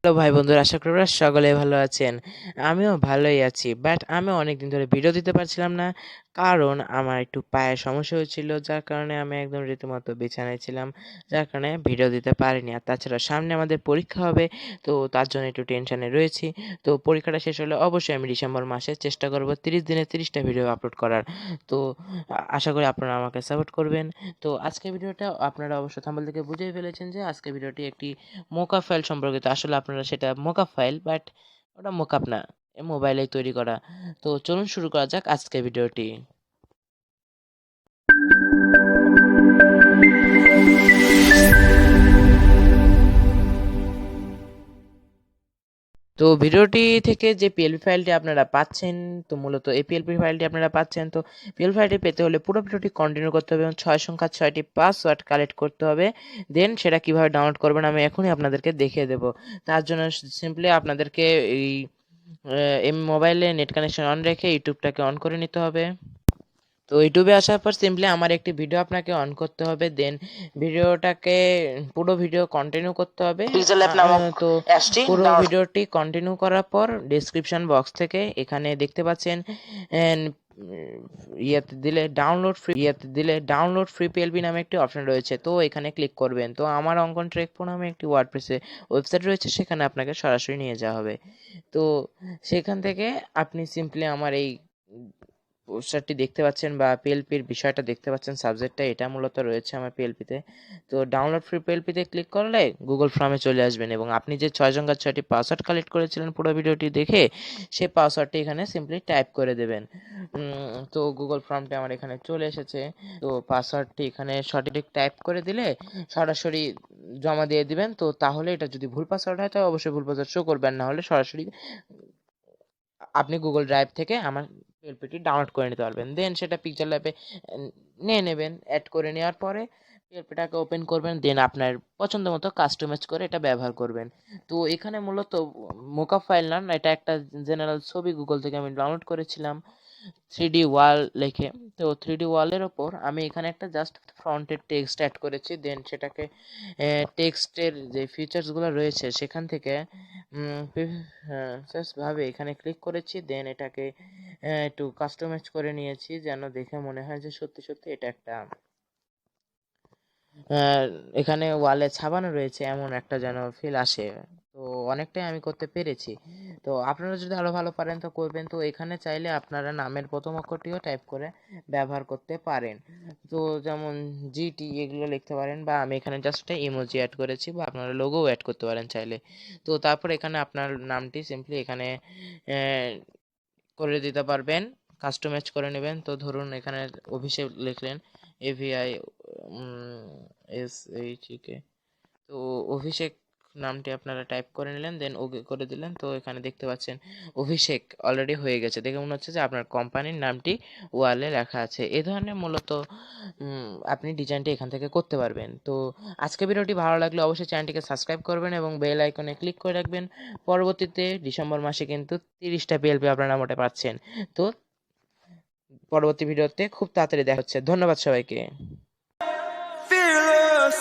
Hello ভাই বন্ধুরা, আশা করি আপনারা সকলে ভালো আছেন। আমিও ভালোই আছি, বাট আমি অনেকদিন ধরে ভিডিও দিতে পারছিলাম না, কারণ আমার একটু পায়ের সমস্যা হয়েছিল, যার কারণে আমি একদম রীতিমতো বিছানায় ছিলাম, যার কারণে ভিডিও দিতে পারিনি। আর তাছাড়া সামনে আমাদের পরীক্ষা হবে, তো তার জন্য একটু টেনশনে রয়েছি। তো পরীক্ষাটা শেষ হলে অবশ্যই আমি ডিসেম্বর মাসে চেষ্টা করব 30 দিনে 30টা ভিডিও আপলোড করার। তো আশা করি আপনারা আমাকে সাপোর্ট করবেন। তো আজকের ভিডিওটা আপনারা অবশ্য থাম্বনেল থেকে বুঝেই ফেলেছেন যে আজকের ভিডিওটি একটি মোকা ফাইল সম্পর্কিত। আসলে আপনারা সেটা মোকাপ ফাইল, বাট ওটা মোকাপ না, এ মোবাইলেই তৈরি করা। তো চলুন শুরু করা যাক আজকের ভিডিওটি। তো ভিডিওটি থেকে যে পিএলপি ফাইলটি আপনারা পাচ্ছেন, তো মূলত এই পিএলপি ফাইলটি আপনারা পাচ্ছেন। তো পিএলপি ফাইলটি পেতে হলে পুরো ভিডিওটি কন্টিনিউ করতে হবে এবং 6 সংখ্যার 6টি পাসওয়ার্ড কালেক্ট করতে হবে। দেন সেটা কিভাবে ডাউনলোড করবেন আমি এখনই আপনাদেরকে দেখিয়ে দেব। তার জন্য সিম্পলি আপনাদেরকে এই মোবাইলে নেট কানেকশন অন রেখে ইউটিউবটাকে অন করে নিতে হবে। তো ইউটিউবে আসার পর সিম্পলি আমার একটি ভিডিও আপনাকে অন করতে হবে, দেন ভিডিওটাকে পুরো ভিডিও কন্টিনিউ করতে হবে। Pixellab নামক তো অ্যাপসটি পুরো ডাউনলোড ভিডিওটি কন্টিনিউ করার পর ডেসক্রিপশন বক্স থেকে এখানে দেখতে পাচ্ছেন ডাউনলোড ফ্রি পিএলপি নামে একটি অপশন রয়েছে, তো এখানে ক্লিক করবেন। তো আমার অঙ্কন ট্রেক প্রো নামে একটি ওয়ার্ডপ্রেসে ওয়েবসাইট রয়েছে, সেখানে আপনাকে সরাসরি নিয়ে যাওয়া হবে। তো সেখান থেকে আপনি সিম্পলি আমার এই পোস্টারটি দেখতে পাচ্ছেন বা পিএলপির বিষয়টা দেখতে পাচ্ছেন, সাবজেক্টটা এটা মূলত রয়েছে আমার পিএলপিতে। তো ডাউনলোড ফ্রি পিএলপিতে ক্লিক করলে গুগল ফর্মে চলে আসবেন এবং আপনি যে 6 সংখ্যার 6টি পাসওয়ার্ড কালেক্ট করেছিলেন পুরো ভিডিওটি দেখে, সেই পাসওয়ার্ডটি এখানে সিম্পলি টাইপ করে দেবেন। তো গুগল ফর্মটি আমার এখানে চলে এসেছে। তো পাসওয়ার্ডটি এখানে সঠিক টাইপ করে দিলে সরাসরি জমা দিয়ে দিবেন। তো তাহলে এটা যদি ভুল পাসওয়ার্ড হয় তাহলে অবশ্যই ভুল পাসওয়ার্ড শো করবেন, না হলে সরাসরি আপনি গুগল ড্রাইভ থেকে আমার পিএলপিটি ডাউনলোড করে নিতে পারবেন। দেন সেটা পিকচার ল্যাবে নিয়ে নেবেন। অ্যাড করে নেওয়ার পরে পিএলপিটাকে ওপেন করবেন, দেন আপনার পছন্দ মতো কাস্টমাইজ করে এটা ব্যবহার করবেন। তো এখানে মূলত মোকআপ ফাইল না, এটা একটা জেনারেল ছবি গুগল থেকে আমি ডাউনলোড করেছিলাম 3D ওয়াল লিখে। তো 3D ওয়ালের ওপর আমি এখানে একটা জাস্ট ফ্রন্টের টেক্সট অ্যাড করেছি, দেন সেটাকে টেক্সটের যে ফিচার্সগুলো রয়েছে সেখান থেকে জাস্ট ভাবে এখানে ক্লিক করেছি, দেন এটাকে একটু কাস্টমাইজ করে নিয়েছি যেন দেখে মনে হয় যে সত্যি সত্যি এটা একটা আহ, এখানে ওয়ালে ছাপানো রয়েছে এমন একটা যেন ফিল আসে। তো অনেকটাই আমি করতে পেরেছি। তো আপনারা যদি আরো ভালো পারেন তো করবেন। তো এখানে চাইলে আপনারা নামের প্রথম অক্ষরটিও টাইপ করে ব্যবহার করতে পারেন। তো যেমন জিটি এগুলো লিখতে পারেন, বা আমি এখানে জাস্ট একটা ইমোজি অ্যাড করেছি, বা আপনারা লোগোও অ্যাড করতে পারেন চাইলে। তো তারপর এখানে আপনার নামটি সিম্পলি এখানে আহ, করে দিতে পারবেন, কাস্টমাইজ করে নেবেন। তো ধরুন এখানে অভিষেক লিখলেন, এভিআই SHEK। তো অভিষেক নামটি আপনারা টাইপ করে নিলেন, দেন ওকে করে দিলেন। তো এখানে দেখতে পাচ্ছেন অভিষেক অলরেডি হয়ে গেছে, দেখে মনে হচ্ছে যে আপনার কোম্পানির নামটি ওয়ালে লেখা আছে। এই ধরনের মূলত আপনি ডিজাইনটি এখান থেকে করতে পারবেন। তো আজকে ভিডিওটি ভালো লাগলে অবশ্যই চ্যানেলটিকে সাবস্ক্রাইব করবেন এবং বেল আইকনে ক্লিক করে রাখবেন। পরবর্তীতে ডিসেম্বর মাসে কিন্তু 30টা পিএলপি আপনারা মোটে পাচ্ছেন। তো পরবর্তী ভিডিওতে খুব তাড়াতাড়ি দেখা হচ্ছে। ধন্যবাদ সবাইকে। Fearless.